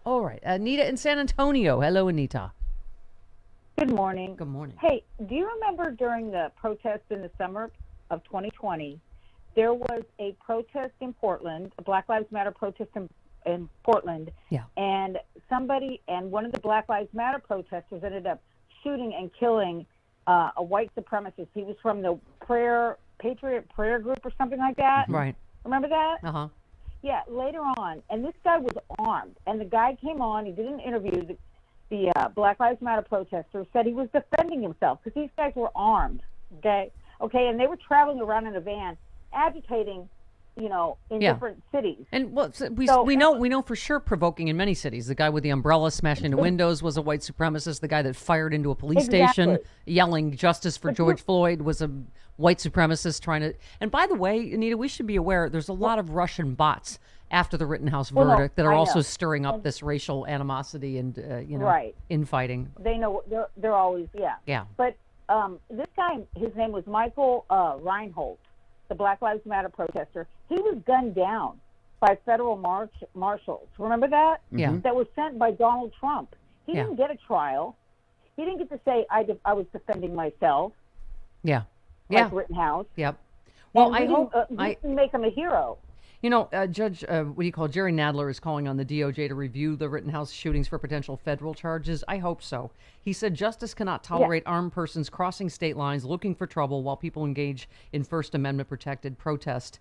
All right. Anita in San Antonio. Hello, Anita. Good morning. Good morning. Hey, do you remember during the protest in the summer of 2020, there was a protest in Portland, a Black Lives Matter protest in Portland, Yeah. and one of the Black Lives Matter protesters ended up shooting and killing a white supremacist. He was from the Patriot Prayer Group or something like that. Right. Remember that? Uh-huh. Yeah, later on. And this guy was armed. And the guy came on, he did an interview, the Black Lives Matter protester said he was defending himself because these guys were armed, okay, and they were traveling around in a van, agitating, in different cities. And we know for sure provoking in many cities. The guy with the umbrella smashing into windows was a white supremacist. The guy that fired into a police station yelling justice for George Floyd was a white supremacist trying to. And by the way, Anita, we should be aware there's a lot of Russian bots after the Rittenhouse verdict that are also stirring up this racial animosity and infighting. They know they're always But this guy, his name was Michael Reinhold, the Black Lives Matter protester. He was gunned down by federal marshals. Remember that? Yeah. That was sent by Donald Trump. He didn't get a trial. He didn't get to say I was defending myself. Yeah. Like Rittenhouse. Yep. Well, and we didn't make him a hero. Judge, Jerry Nadler is calling on the DOJ to review the Rittenhouse shootings for potential federal charges. I hope so. He said justice cannot tolerate armed persons crossing state lines looking for trouble while people engage in First Amendment protected protest.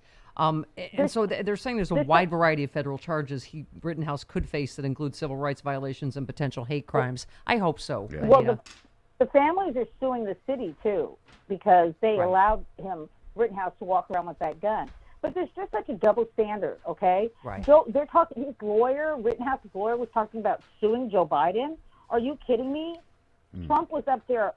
So they're saying there's a wide variety of federal charges Rittenhouse could face that include civil rights violations and potential hate crimes. I hope so. Yeah. Well, the families are suing the city, too, because they allowed Rittenhouse to walk around with that gun. But there's just such a double standard, okay? Right. They're talking. Rittenhouse's lawyer was talking about suing Joe Biden. Are you kidding me? Trump was up there.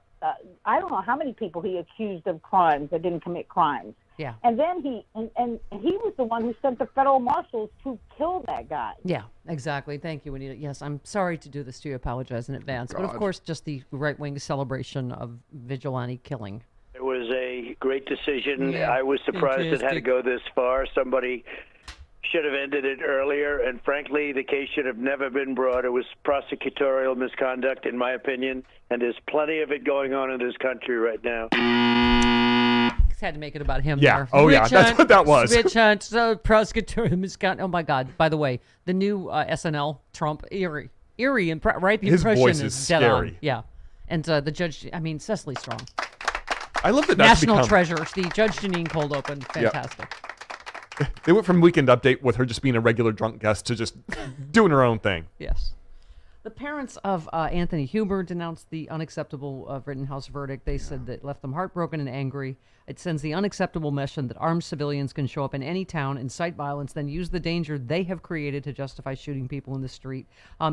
I don't know how many people he accused of crimes that didn't commit crimes. Yeah. And then he was the one who sent the federal marshals to kill that guy. Yeah, exactly. Thank you, Anita. Yes, I'm sorry to do this to you. Apologize in advance. But of course, just the right-wing celebration of vigilante killing. It was a great decision. Yeah, I was surprised it had to go this far. Somebody should have ended it earlier, and frankly, the case should have never been brought. It was prosecutorial misconduct, in my opinion, and there's plenty of it going on in this country right now. Had to make it about him. Yeah. There. Oh, yeah. That's what that was. Rich Hunt, prosecutorial misconduct. Oh, my God. By the way, the new SNL Trump, eerie, right? The His impression voice is dead scary. on. Yeah. And the judge, Cecily Strong. I love that. National treasure. The Judge Janine cold open. Fantastic. Yep. They went from Weekend Update with her just being a regular drunk guest to just doing her own thing. Yes. The parents of Anthony Huber denounced the unacceptable Rittenhouse verdict. They said that it left them heartbroken and angry. It sends the unacceptable message that armed civilians can show up in any town, incite violence, then use the danger they have created to justify shooting people in the street.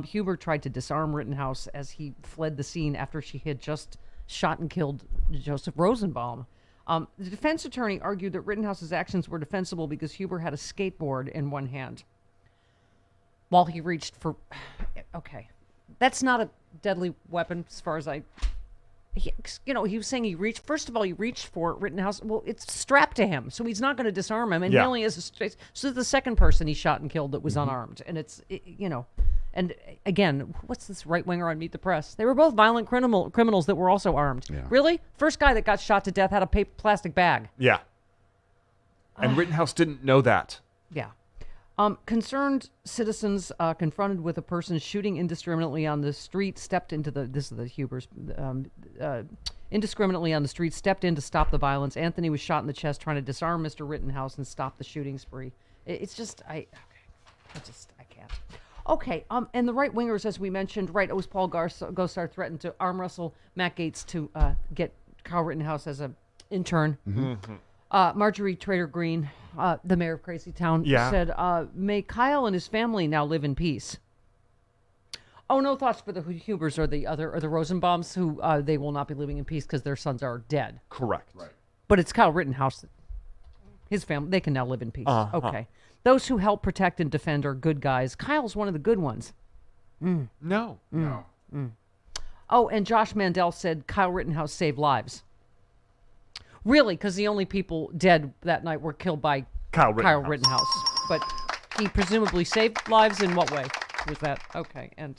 Huber tried to disarm Rittenhouse as he fled the scene after she had just shot and killed Joseph Rosenbaum. The defense attorney argued that Rittenhouse's actions were defensible because Huber had a skateboard in one hand while he reached for... Okay. That's not a deadly weapon as far as he was saying he reached, first of all, he reached for Rittenhouse. Well, it's strapped to him, so he's not going to disarm him. And he only has so the second person he shot and killed that was unarmed. And and again, what's this right winger on Meet the Press? They were both violent criminals that were also armed. Yeah. Really? First guy that got shot to death had a plastic bag. Yeah. And Rittenhouse didn't know that. Yeah. Concerned citizens confronted with a person shooting indiscriminately on the street stepped into this is the Hubers, indiscriminately on the street, stepped in to stop the violence. Anthony was shot in the chest trying to disarm Mr. Rittenhouse and stop the shooting spree. It's just, I can't. Okay, and the right-wingers, as we mentioned, it was Paul Gosar threatened to arm wrestle Matt Gaetz to get Kyle Rittenhouse as an intern. Mm-hmm. Marjorie Trader Green, the mayor of Crazy Town, said, may Kyle and his family now live in peace. Oh, no thoughts for the Hubers or the Rosenbaums, who they will not be living in peace because their sons are dead. Correct. Right. But it's Kyle Rittenhouse. His family, they can now live in peace. Uh-huh. Okay. Those who help protect and defend are good guys. Kyle's one of the good ones. No. Oh, and Josh Mandel said Kyle Rittenhouse saved lives. Really, because the only people dead that night were killed by Kyle Rittenhouse. But he presumably saved lives in what way? Was that? Okay. And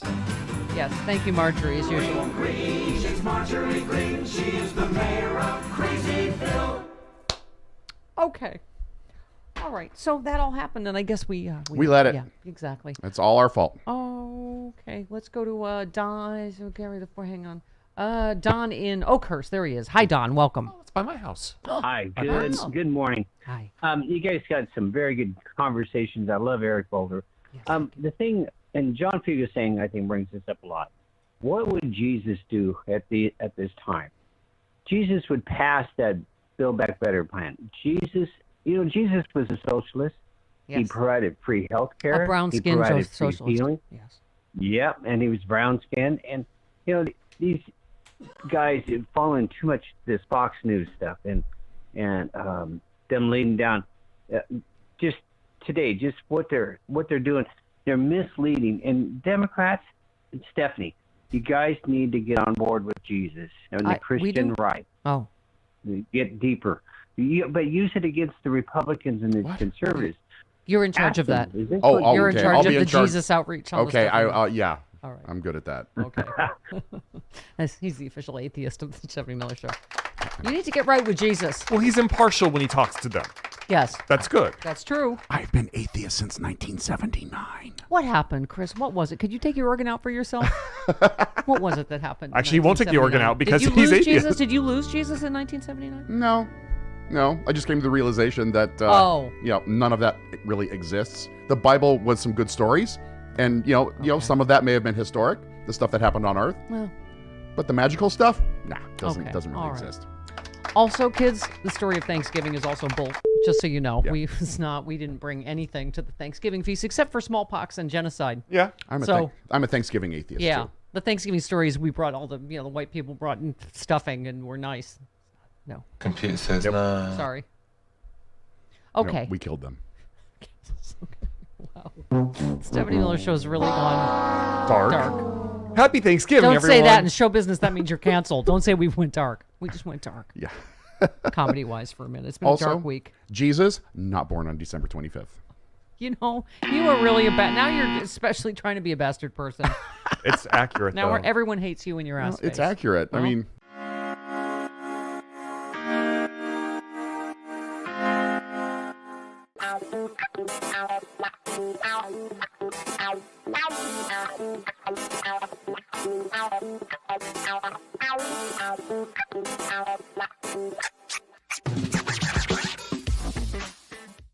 yes, thank you, Marjorie, as usual. Green, she's Marjorie Green. She is the mayor of Crazyville. Okay. All right. So that all happened, and I guess we let it. Yeah, exactly. It's all our fault. Okay. Let's go to Don. Hang on. Don in Oakhurst. There he is. Hi, Don. Welcome. It's by my house. Hi, Oh. good morning. Hi. You guys got some very good conversations. I love Eric Boulder. Yes. The thing, and John Figo saying, I think brings this up a lot. What would Jesus do at this time? Jesus would pass that Build Back Better plan. Jesus was a socialist. Yes. He provided free health care. A brown-skinned He provided free socialist. healing. Yes. Yep, and he was brown skinned, and these guys are following too much this Fox News stuff, and them leading down. Just today, just what they're doing, they're misleading. And Democrats, Stephanie, you guys need to get on board with Jesus and the Christian right. Oh. Get deeper, but use it against the Republicans and the conservatives. You're in charge of that. You're in okay. charge I'll of be the in charge. Jesus outreach. On Okay, the yeah. All right. I'm good at that. Okay. He's the official atheist of the Stephanie Miller Show. You need to get right with Jesus. Well, he's impartial when he talks to them. Yes. That's good. That's true. I've been atheist since 1979. What happened, Chris? What was it? Could you take your organ out for yourself? What was it that happened? in Actually, he won't take the organ 1979? out because Did you he's lose atheist. Jesus? Did you lose Jesus in 1979? No. I just came to the realization that none of that really exists. The Bible was some good stories, and some of that may have been historic, the stuff that happened on Earth. Well, But the magical stuff, doesn't really All right. exist. Also, kids, the story of Thanksgiving is also bull. Just so you know, Yeah. we didn't bring anything to the Thanksgiving feast except for smallpox and genocide. Yeah. I'm a Thanksgiving atheist Yeah, too. the Thanksgiving stories we brought all the white people brought in stuffing and were nice. No, Computer says no. sorry. No, Okay. we killed them. Wow. Stephanie Miller Show has really gone Dark. dark. Happy Thanksgiving, Don't everyone. say that in show business. That means you're canceled. Don't say we went dark. We just went dark, Yeah. comedy-wise, for a minute. It's been Also, a dark week. Jesus, not born on December 25th. You are really now you're especially trying to be a bastard person. It's accurate, Now though. everyone hates you in your ass It's face. accurate. Well, I mean,